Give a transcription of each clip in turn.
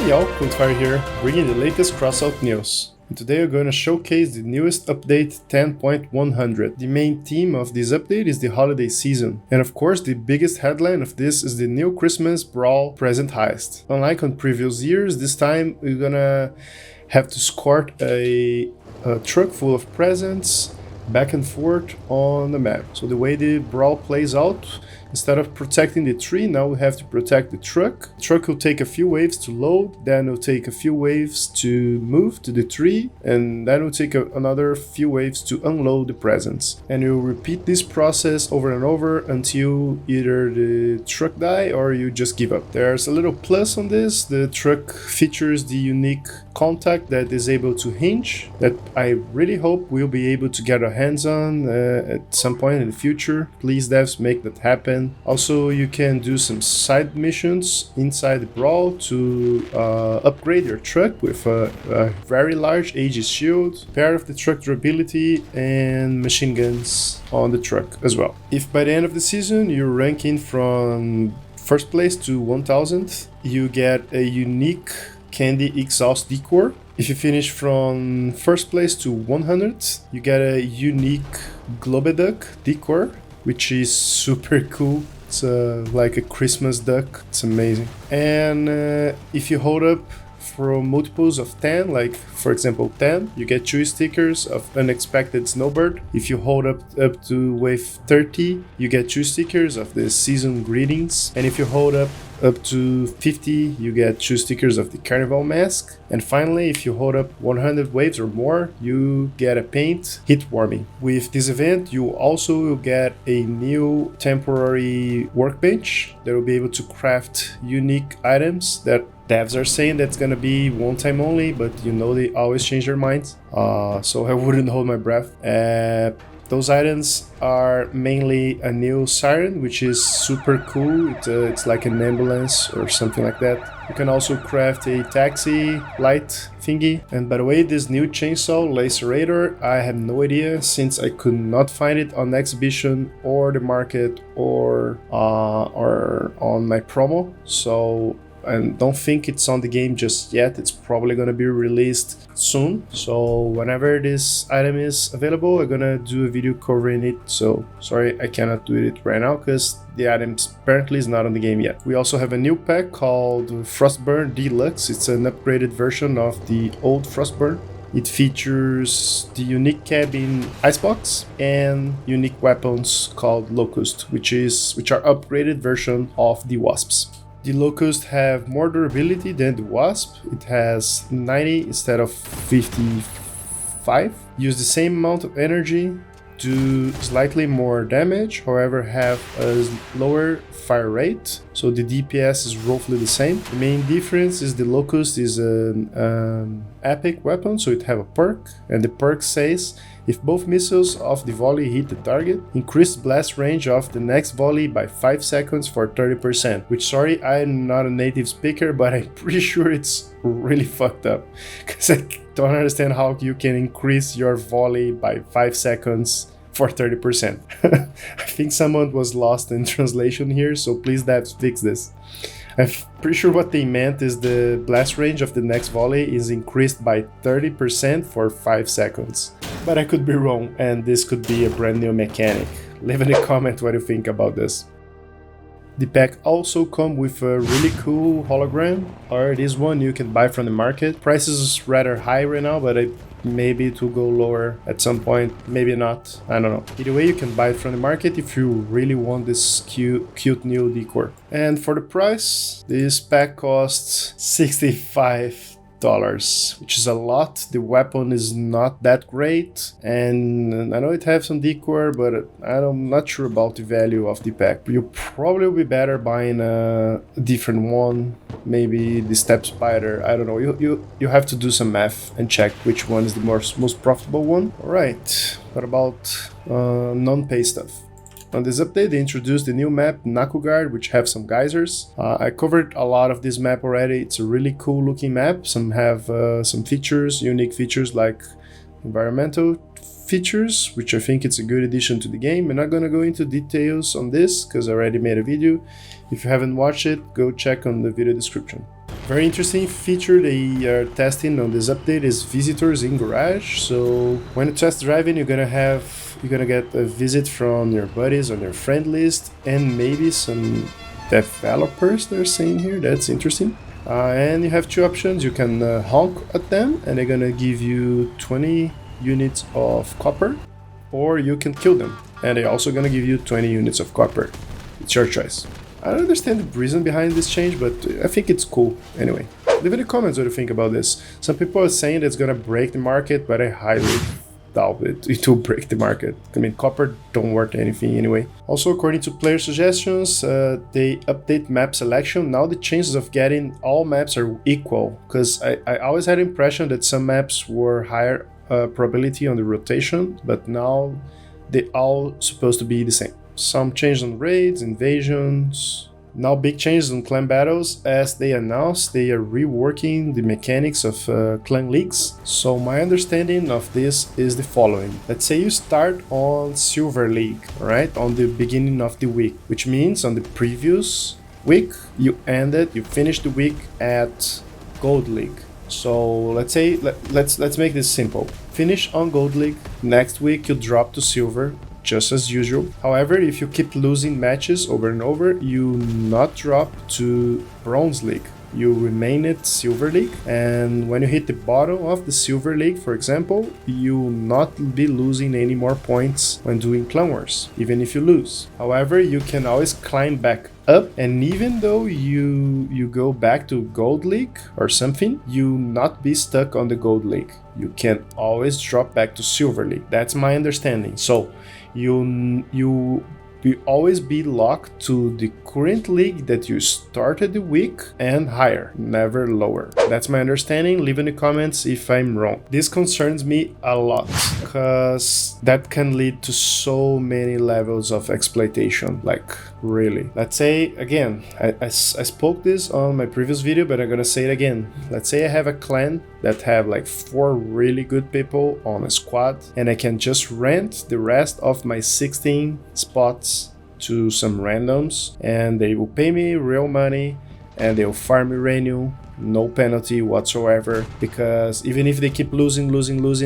Hey y'all, Fire here, bringing the latest Crossout news. And today we're going to showcase the newest update 10.100. The main theme of this update is the holiday season. And of course, the biggest headline of this is the new Christmas Brawl present heist. Unlike on previous years, this time we're gonna have to escort a truck full of presents back and forth on the map. So the way the Brawl plays out, instead of protecting the tree, now we have to protect the truck. The truck will take a few waves to load, then it'll take a few waves to move to the tree, and then it'll take another few waves to unload the presents. And you'll repeat this process over and over until either the truck die or you just give up. There's a little plus on this. The truck features the unique contact that is able to hinge, that I really hope we'll be able to get our hands on at some point in the future. Please devs, make that happen. Also, you can do some side missions inside the Brawl to upgrade your truck with a very large Aegis shield, pair of the truck durability, and machine guns on the truck as well. If by the end of the season you're ranking from first place to 1000th, you get a unique candy exhaust decor. If you finish from first place to 100th, you get a unique Globeduck decor, which is super cool. It's like a Christmas duck. It's amazing. And if you hold up for multiples of 10, like for example 10, you get 2 stickers of Unexpected Snowbird. If you hold up to wave 30, you get 2 stickers of the Season Greetings. And if you hold up to 50, you get 2 stickers of the Carnival Mask. And finally, if you hold up 100 waves or more, you get a paint hit warming. With this event, you also will get a new temporary workbench that will be able to craft unique items that devs are saying that's gonna be one time only, but you know they always change their minds. So I wouldn't hold my breath. Those items are mainly a new siren, which is super cool. It's like an ambulance or something like that. You can also craft a taxi light thingy. And by the way, this new chainsaw lacerator, I have no idea since I could not find it on exhibition or the market or on my promo. So I don't think it's on the game just yet. It's probably gonna be released soon. So whenever this item is available, I'm gonna do a video covering it. So sorry, I cannot do it right now because the item apparently is not on the game yet. We also have a new pack called Frostburn Deluxe. It's an upgraded version of the old Frostburn. It features the unique cabin icebox and unique weapons called Locust, which are upgraded version of the Wasps. The Locust have more durability than the Wasp. It has 90 instead of 55. Use the same amount of energy, do slightly more damage, however have a lower fire rate, so the DPS is roughly the same. The main difference is the Locust is an epic weapon, so it have a perk, and the perk says if both missiles of the volley hit the target, increase blast range of the next volley by 5 seconds for 30%. Which, sorry, I'm not a native speaker, but I'm pretty sure it's really fucked up. Because I don't understand how you can increase your volley by 5 seconds for 30%. I think someone was lost in translation here, so please devs fix this. I'm pretty sure what they meant is the blast range of the next volley is increased by 30% for 5 seconds. But I could be wrong, and this could be a brand new mechanic. Leave in a comment what you think about this. The pack also comes with a really cool hologram, or this one you can buy from the market. Price is rather high right now, but maybe it will go lower at some point, maybe not, I don't know. Either way, you can buy it from the market if you really want this cute new decor. And for the price, this pack costs $65, which is a lot. The weapon is not that great, and I know it has some decor, but I'm not sure about the value of the pack. You probably will be better buying a different one, maybe the Step Spider. I don't know. You have to do some math and check which one is the most profitable one. All right. What about non-pay stuff? On this update, they introduced the new map Naaku Guard, which have some geysers. I covered a lot of this map already. It's a really cool looking map. Some have some features, unique features like environmental features, which I think it's a good addition to the game. I'm not gonna go into details on this because I already made a video. If you haven't watched it, go check on the video description. Very interesting feature they are testing on this update is visitors in garage. So when you test driving, you're gonna get a visit from your buddies on your friend list and maybe some developers they're saying here. That's interesting. And you have two options. You can honk at them and they're gonna give you 20 units of copper, or you can kill them and they're also gonna give you 20 units of copper. It's your choice. I don't understand the reason behind this change, but I think it's cool anyway. Leave in the comments what you think about this. Some people are saying it's gonna break the market, but I highly doubt it will break the market. I mean, copper don't worth anything anyway. Also, according to player suggestions, they update map selection. Now the chances of getting all maps are equal, because I always had the impression that some maps were higher probability on the rotation, but now they all supposed to be the same. Some changes on raids, invasions. Now big changes on clan battles. As they announced, they are reworking the mechanics of clan leagues. So my understanding of this is the following. Let's say you start on Silver League, right? On the beginning of the week, which means on the previous week, you finished the week at Gold League. So let's say, let's make this simple. Finish on Gold League, next week you drop to Silver, just as usual. However, if you keep losing matches over and over, you not drop to Bronze League. You remain at Silver League, and when you hit the bottom of the Silver League, for example, you will not be losing any more points when doing Clan Wars, even if you lose. However, you can always climb back up, and even though you go back to Gold League or something, you not be stuck on the Gold League. You can always drop back to Silver League. That's my understanding. So you will always be locked to the current league that you started the week and higher, never lower. That's my understanding. Leave in the comments if I'm wrong. This concerns me a lot because that can lead to so many levels of exploitation, like really. Let's say, again, I spoke this on my previous video, but I'm gonna say it again. Let's say I have a clan that have like 4 really good people on a squad, and I can just rent the rest of my 16 spots to some randoms, and they will pay me real money and they'll farm uranium, no penalty whatsoever, because even if they keep losing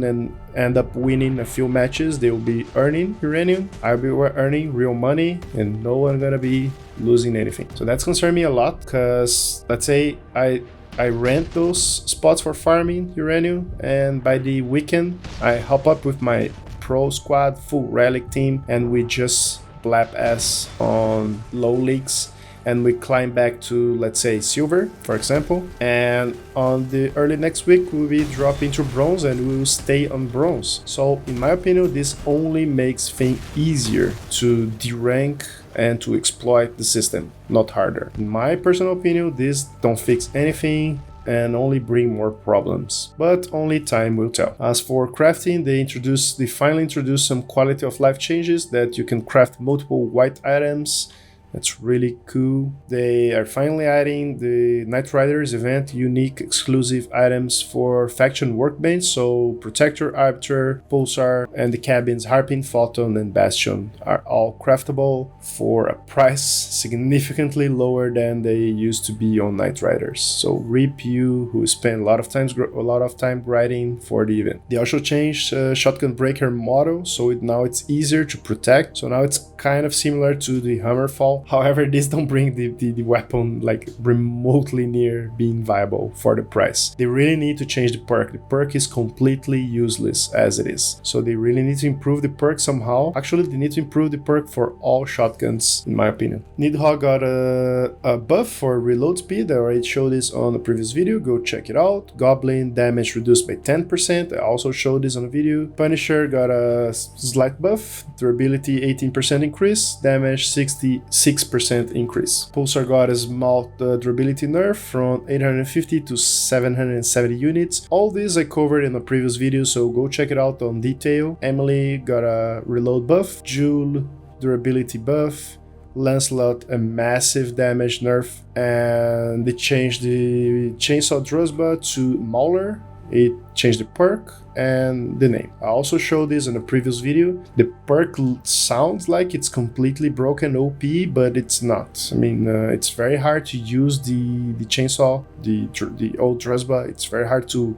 and end up winning a few matches, they will be earning uranium, I'll be earning real money, and no one gonna be losing anything. So that's concerned me a lot, because let's say I rent those spots for farming uranium, and by the weekend I hop up with my pro squad, full relic team, and we just blap ass on low leagues, and we climb back to, let's say, silver, for example, and on the early next week we'll be dropping to bronze and we will stay on bronze. So in my opinion, this only makes things easier to derank and to exploit the system, not harder. In my personal opinion, this don't fix anything and only bring more problems, but only time will tell. As for crafting, they finally introduced some quality of life changes that you can craft multiple white items. That's really cool. They are finally adding the Night Riders event unique exclusive items for faction workbench, so Protector, Arbiter, Pulsar, and the cabins Harpin, Photon, and Bastion are all craftable for a price significantly lower than they used to be on Night Riders. So rip you who spend a lot of time grinding for the event. They also changed Shotgun Breaker model, so now it's easier to protect. So now it's kind of similar to the Hammerfall. However, this don't bring the weapon like remotely near being viable for the price. They really need to change the perk. The perk is completely useless as it is. So they really need to improve the perk somehow. Actually, they need to improve the perk for all shotguns, in my opinion. Nidhogg got a buff for reload speed. I already showed this on the previous video. Go check it out. Goblin damage reduced by 10%. I also showed this on a video. Punisher got a slight buff. Durability 18% increase. Damage 66% increase. Pulsar got a small durability nerf from 850 to 770 units. All these I covered in a previous video, so go check it out on detail. Emily got a reload buff. Jewel durability buff. Lancelot a massive damage nerf, and they changed the Chainsaw Drozba to Mauler it changed the perk and the name. I also showed this in a previous video. The perk sounds like it's completely broken OP, but it's not. I mean, it's very hard to use the chainsaw, the old Druzhba. It's very hard to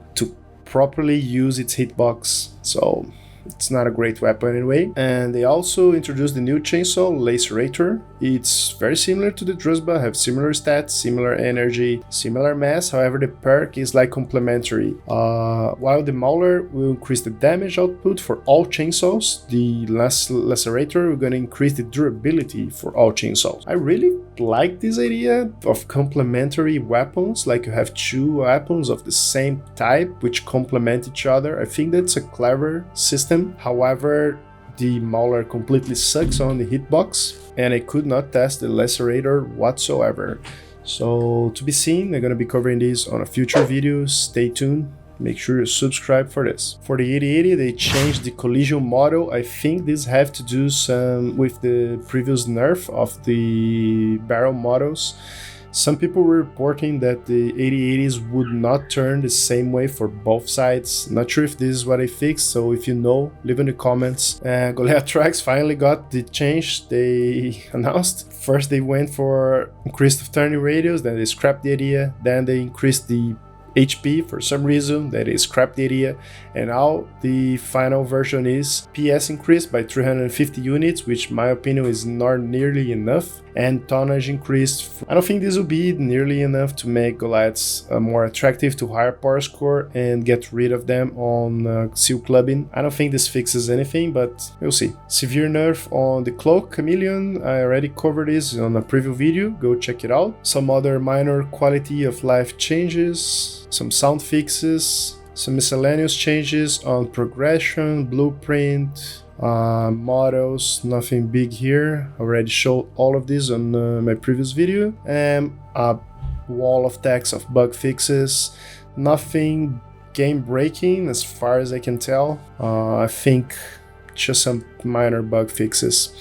properly use its hitbox, so it's not a great weapon anyway. And they also introduced the new chainsaw, Lacerator. It's very similar to the Druzhba, have similar stats, similar energy, similar mass, however the perk is like complementary. While the Mauler will increase the damage output for all chainsaws, the Lacerator will gonna increase the durability for all chainsaws. I really like this idea of complementary weapons, like you have two weapons of the same type which complement each other. I think that's a clever system. However, the Mauler completely sucks on the hitbox, and I could not test the Lacerator whatsoever. So to be seen, I'm gonna be covering this on a future video. Stay tuned. Make sure you subscribe for this. For the 8080, they changed the collision model. I think this have to do some with the previous nerf of the barrel models. Some people were reporting that the 8080s would not turn the same way for both sides. Not sure if this is what they fixed, so if you know, leave in the comments. Goliath Tracks finally got the change they announced. First they went for increased of turning radius, then they scrapped the idea, then they increased the HP for some reason, that is scrapped the idea, and now the final version is PS increased by 350 units, which in my opinion is not nearly enough, and tonnage increased. I don't think this will be nearly enough to make Goliaths more attractive to higher power score and get rid of them on seal clubbing. I don't think this fixes anything, but we'll see. Severe nerf on the Cloak Chameleon, I already covered this on a preview video, go check it out. Some other minor quality of life changes, some sound fixes, some miscellaneous changes on progression, blueprint, models, nothing big here. Already showed all of this on my previous video. And a wall of text of bug fixes, nothing game breaking as far as I can tell. I think just some minor bug fixes.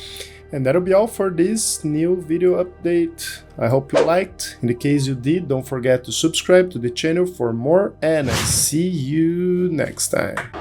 And that'll be all for this new video update. I hope you liked. In the case you did, don't forget to subscribe to the channel for more, and I see you next time.